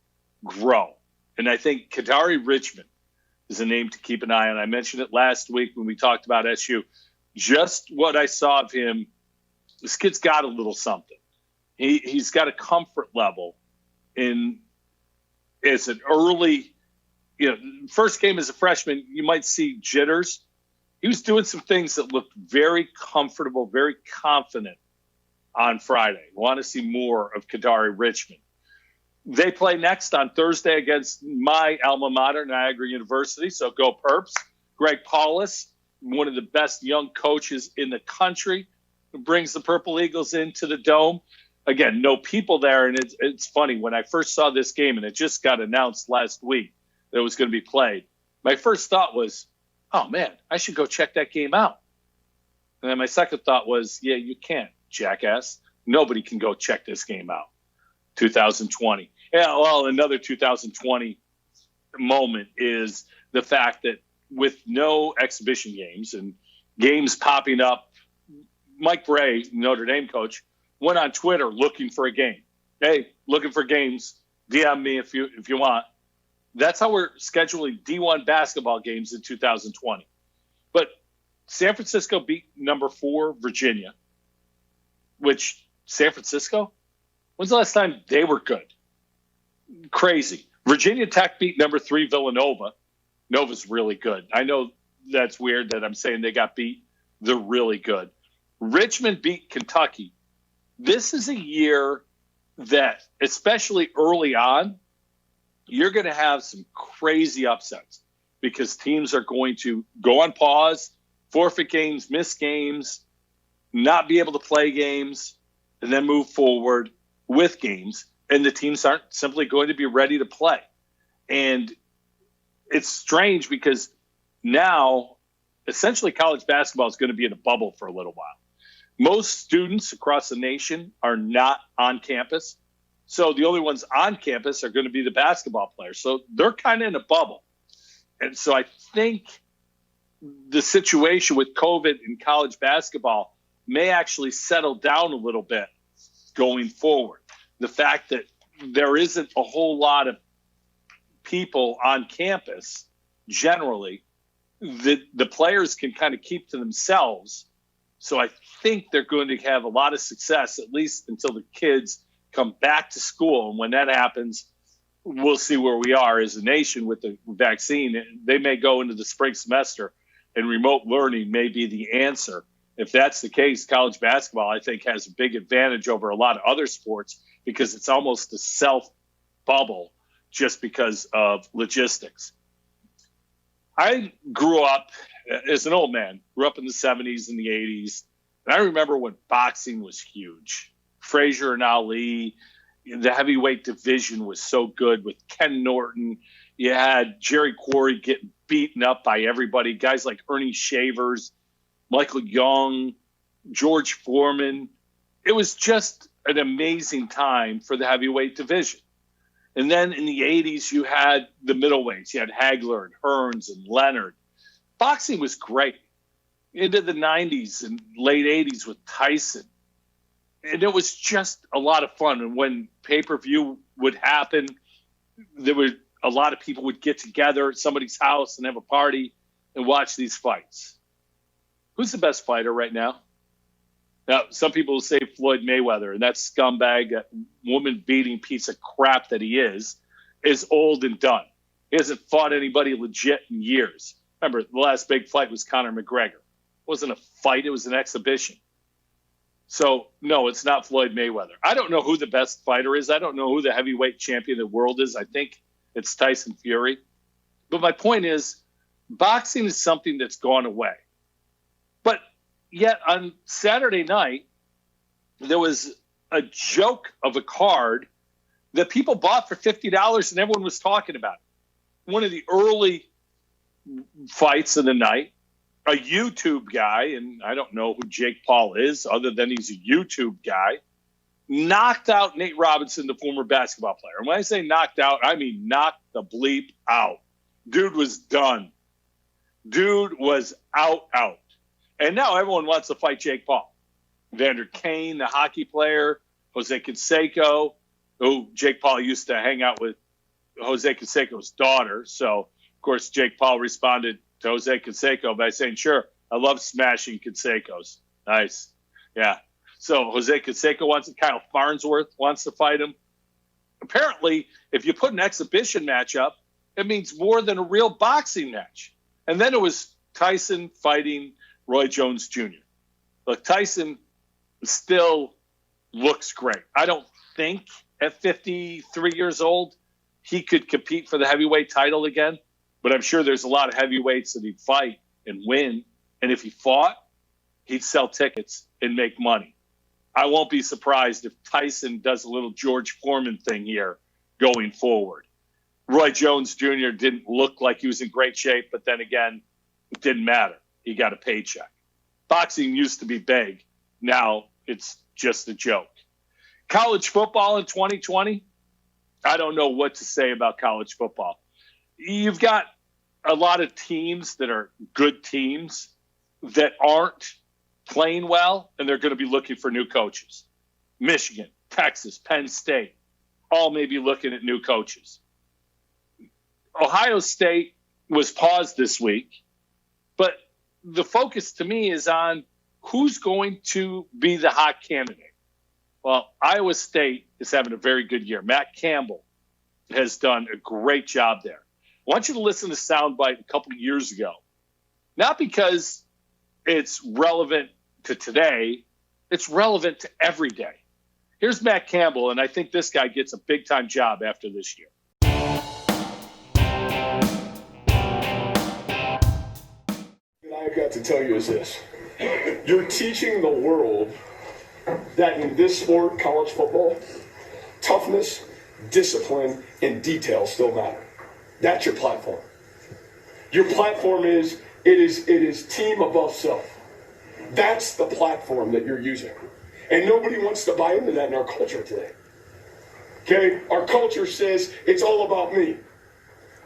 grow. And I think Kadari Richmond is a name to keep an eye on. I mentioned it last week when we talked about SU. Just what I saw of him, this kid's got a little something. He's got a comfort level in as an early, first game as a freshman, you might see jitters. He was doing some things that looked very comfortable, very confident on Friday. Want to see more of Kadari Richmond. They play next on Thursday against my alma mater, Niagara University. So go Perps. Greg Paulus, one of the best young coaches in the country, who brings the Purple Eagles into the Dome. Again, no people there. And it's funny. When I first saw this game, and it just got announced last week that it was going to be played, my first thought was, oh, man, I should go check that game out. And then my second thought was, yeah, you can't, jackass. Nobody can go check this game out. 2020. Yeah, well, another 2020 moment is the fact that with no exhibition games and games popping up, Mike Bray, Notre Dame coach, went on Twitter looking for a game. Hey, looking for games. DM me if you want. That's how we're scheduling D1 basketball games in 2020. But San Francisco beat number 4 Virginia, which San Francisco, when's the last time they were good? Crazy. Virginia Tech beat number 3 Villanova. Nova's really good. I know that's weird that I'm saying they got beat. They're really good. Richmond beat Kentucky. This is a year that, especially early on, you're going to have some crazy upsets because teams are going to go on pause, forfeit games, miss games, not be able to play games, and then move forward with games. And the teams aren't simply going to be ready to play. And it's strange because now essentially college basketball is going to be in a bubble for a little while. Most students across the nation are not on campus. So the only ones on campus are going to be the basketball players. So they're kind of in a bubble. And so I think the situation with COVID in college basketball may actually settle down a little bit going forward. The fact that there isn't a whole lot of people on campus generally, the players can kind of keep to themselves. So I think they're going to have a lot of success, at least until the kids come back to school. And when that happens, we'll see where we are as a nation with the vaccine. They may go into the spring semester and remote learning may be the answer. If that's the case, college basketball, I think, has a big advantage over a lot of other sports because it's almost a self-bubble just because of logistics. I grew up as an old man, grew up in the 70s and the 80s, and I remember when boxing was huge. Frazier and Ali, the heavyweight division was so good with Ken Norton. You had Jerry Quarry getting beaten up by everybody, guys like Ernie Shavers, Michael Young, George Foreman. It was just an amazing time for the heavyweight division. And then in the 80s, you had the middleweights. You had Hagler and Hearns and Leonard. Boxing was great. Into the 90s and late 80s with Tyson. And it was just a lot of fun. And when pay-per-view would happen, there were a lot of people would get together at somebody's house and have a party and watch these fights. Who's the best fighter right now? Now, some people will say Floyd Mayweather, and that scumbag, that woman-beating piece of crap that he is old and done. He hasn't fought anybody legit in years. Remember, the last big fight was Conor McGregor. It wasn't a fight. It was an exhibition. So, no, it's not Floyd Mayweather. I don't know who the best fighter is. I don't know who the heavyweight champion of the world is. I think it's Tyson Fury. But my point is, boxing is something that's gone away. But yet on Saturday night, there was a joke of a card that people bought for $50 and everyone was talking about it. One of the early fights of the night, a YouTube guy, and I don't know who Jake Paul is other than he's a YouTube guy, knocked out Nate Robinson, the former basketball player. And when I say knocked out, I mean knocked the bleep out. Dude was done. Dude was out. And now everyone wants to fight Jake Paul. Vander Kane, the hockey player, Jose Canseco, who Jake Paul used to hang out with Jose Canseco's daughter. So, of course, Jake Paul responded to Jose Canseco by saying, sure, I love smashing Cansecos. Nice. Yeah. So Jose Canseco wants – Kyle Farnsworth wants to fight him. Apparently, if you put an exhibition match up, it means more than a real boxing match. And then it was Tyson fighting Roy Jones Jr. Look, Tyson still looks great. I don't think at 53 years old he could compete for the heavyweight title again, but I'm sure there's a lot of heavyweights that he'd fight and win. And if he fought, he'd sell tickets and make money. I won't be surprised if Tyson does a little George Foreman thing here going forward. Roy Jones Jr. didn't look like he was in great shape, but then again, It didn't matter. He got a paycheck. Boxing used to be big. Now it's just a joke. College football in 2020, I don't know what to say about college football. You've got a lot of teams that are good teams that aren't playing well, and they're going to be looking for new coaches. Michigan, Texas, Penn State, all may be looking at new coaches. Ohio State was paused this week, but the focus to me is on who's going to be the hot candidate. Well, Iowa State is having a very good year. Matt Campbell has done a great job there. I want you to listen to soundbite a couple of years ago, not because it's relevant to today, it's relevant to every day. Here's Matt Campbell, and I think this guy gets a big-time job after this year. I've got to tell you is this. You're teaching the world that in this sport, college football, toughness, discipline, and detail still matter. That's your platform. Your platform is it is team above self. That's the platform that you're using. And nobody wants to buy into that in our culture today. Okay? Our culture says it's all about me.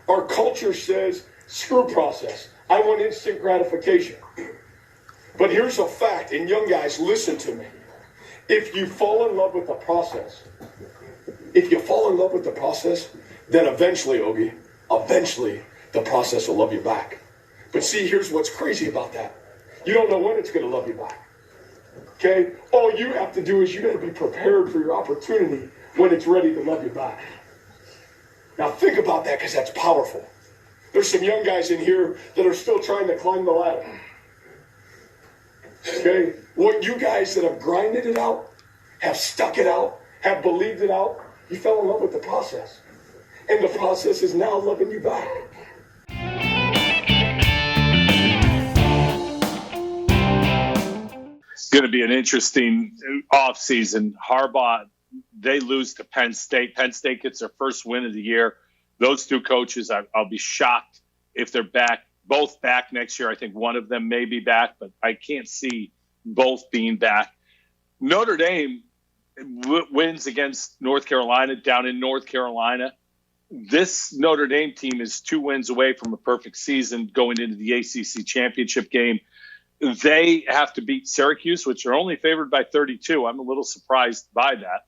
Our culture says screw process. I want instant gratification. But here's a fact, and young guys, listen to me. If you fall in love with the process, then eventually, Ogie, the process will love you back. But see, here's what's crazy about that. You don't know when it's going to love you back. Okay? All you have to do is you got to be prepared for your opportunity when it's ready to love you back. Now think about that, because that's powerful. There's some young guys in here that are still trying to climb the ladder. Okay? What you guys that have grinded it out, have stuck it out, have believed it out, you fell in love with the process. And the process is now loving you back. It's going to be an interesting offseason. Harbaugh, they lose to Penn State. Penn State gets their first win of the year. Those two coaches, I'll be shocked if they're both back next year. I think one of them may be back, but I can't see both being back. Notre Dame wins against North Carolina down in North Carolina. This Notre Dame team is 2 wins away from a perfect season going into the ACC championship game. They have to beat Syracuse, which are only favored by 32. I'm a little surprised by that.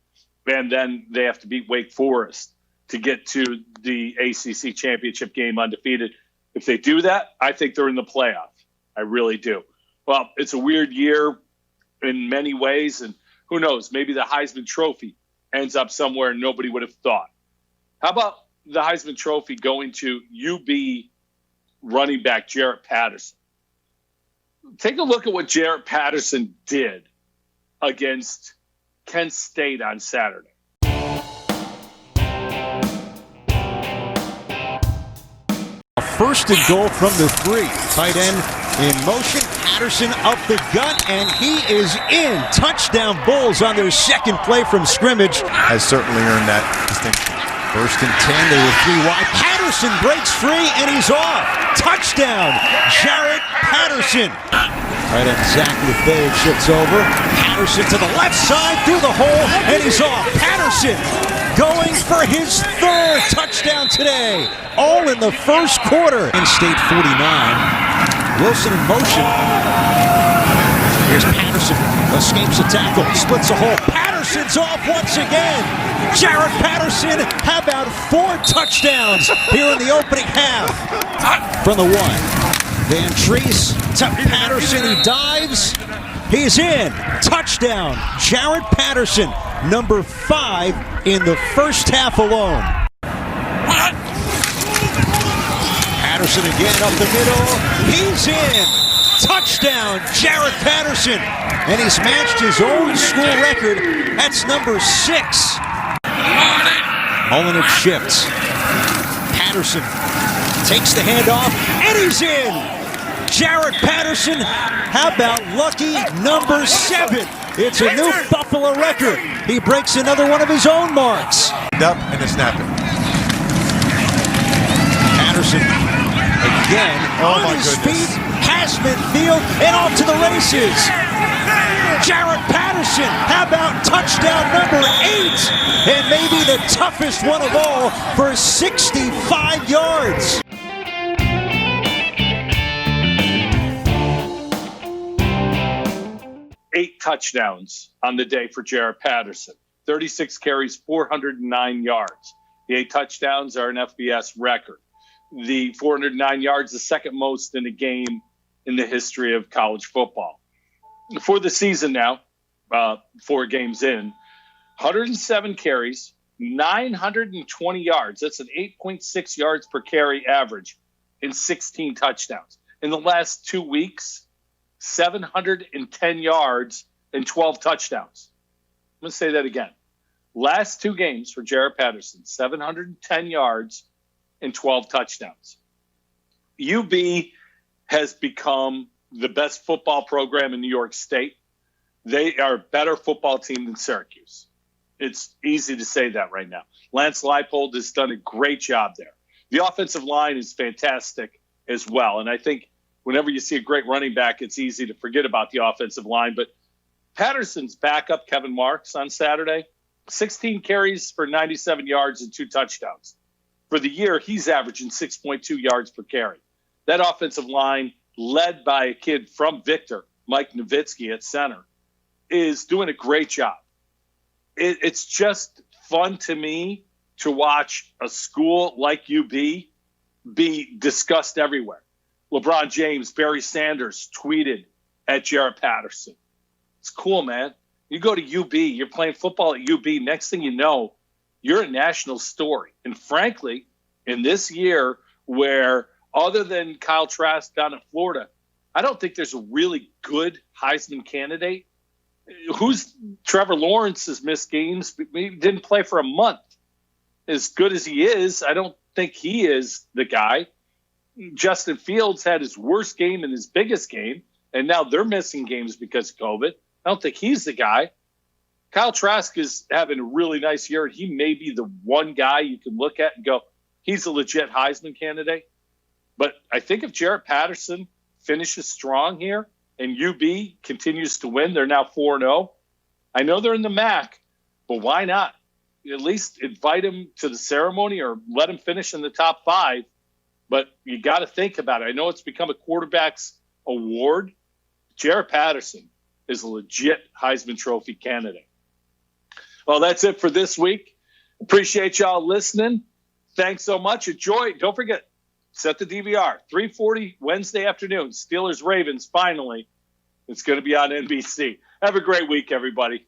And then they have to beat Wake Forest to get to the ACC championship game undefeated. If they do that, I think they're in the playoff. I really do. Well, it's a weird year in many ways, and who knows, maybe the Heisman Trophy ends up somewhere nobody would have thought. How about the Heisman Trophy going to UB running back Jaret Patterson? Take a look at what Jaret Patterson did against Kent State on Saturday. First and goal from the 3. Tight end in motion. Patterson up the gut, and he is in. Touchdown Bulls on their second play from scrimmage. Has certainly earned that distinction. First and 10, they were 3 wide. Patterson breaks free, and he's off. Touchdown, Jaret Patterson. Tight end Zach Lefebvre shifts over. Patterson to the left side, through the hole, and he's off. Patterson going for his 3rd touchdown today. All in the first quarter. In State 49. Wilson in motion. Here's Patterson. Escapes a tackle. Splits a hole. Patterson's off once again. Jaret Patterson, how about 4 touchdowns here in the opening half? From the 1. Van Treese to Patterson. He dives. He's in. Touchdown. Jaret Patterson, number 5 in the first half alone. Patterson again up the middle. He's in. Touchdown, Jaret Patterson. And he's matched his own school record. That's number 6. Olenek shifts. Patterson takes the handoff, and he's in. Jaret Patterson, how about lucky number 7? It's a new Buffalo record. He breaks another one of his own marks. Up and a snapping. Patterson again. On his feet, past midfield, and off to the races. Jaret Patterson, how about touchdown number 8? And maybe the toughest one of all for 65 yards. Eight touchdowns on the day for Jaret Patterson. 36 carries, 409 yards. The 8 touchdowns are an FBS record. The 409 yards, the second most in a game in the history of college football. For the season now, 4 games in, 107 carries, 920 yards. That's an 8.6 yards per carry average and 16 touchdowns. In the last 2 weeks, 710 yards and 12 touchdowns. I'm going to say that again. Last 2 games for Jaret Patterson, 710 yards and 12 touchdowns. UB has become the best football program in New York State. They are a better football team than Syracuse. It's easy to say that right now. Lance Leipold has done a great job there. The offensive line is fantastic as well. And I think whenever you see a great running back, it's easy to forget about the offensive line. But Patterson's backup, Kevin Marks, on Saturday, 16 carries for 97 yards and 2 touchdowns. For the year, he's averaging 6.2 yards per carry. That offensive line, led by a kid from Victor, Mike Nowitzki at center, is doing a great job. It's just fun to me to watch a school like UB be discussed everywhere. LeBron James, Barry Sanders tweeted at Jaret Patterson. It's cool, man. You go to UB, you're playing football at UB. Next thing you know, you're a national story. And frankly, in this year where other than Kyle Trask down in Florida, I don't think there's a really good Heisman candidate. Trevor Lawrence has missed games, but he didn't play for a month. As good as he is, I don't think he is the guy. Justin Fields had his worst game and his biggest game, and now they're missing games because of COVID. I don't think he's the guy. Kyle Trask is having a really nice year, and he may be the one guy you can look at and go, he's a legit Heisman candidate. But I think if Jaret Patterson finishes strong here and UB continues to win, they're now 4-0. I know they're in the MAC, but why not? At least invite him to the ceremony or let him finish in the top 5. But you got to think about it. I know it's become a quarterback's award. Jaret Patterson is a legit Heisman Trophy candidate. Well, that's it for this week. Appreciate y'all listening. Thanks so much. Enjoy. Don't forget, set the DVR. 3:40 Wednesday afternoon. Steelers-Ravens, finally. It's going to be on NBC. Have a great week, everybody.